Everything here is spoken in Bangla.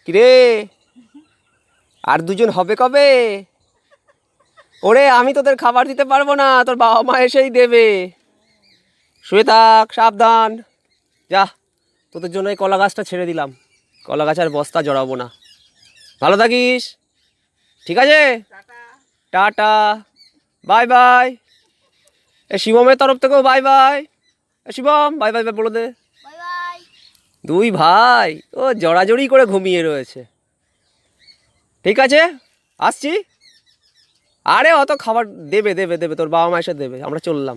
কিরে আর দুজন হবে কবে? ওরে আমি তোদের খাবার দিতে পারবো না, তোর বাবা মা এসেই দেবে। শুয়ে থাক, সাবধান। যা, তোদের জন্য এই কলা গাছটা ছেড়ে দিলাম, কলা গাছের বস্তা জড়াবো না। ভালো থাকিস, ঠিক আছে? Tata, bye bye. এ শিবমের তরফ থেকেও bye bye. Shivam bye bye বলে দে। দুই ভাই ও জড়াজড়ি করে ঘুমিয়ে রয়েছে। ঠিক আছে, আসছি। আরে অত খাবার দেবে দেবে দেবে, তোর বাবা মা এসে দেবে, আমরা চললাম।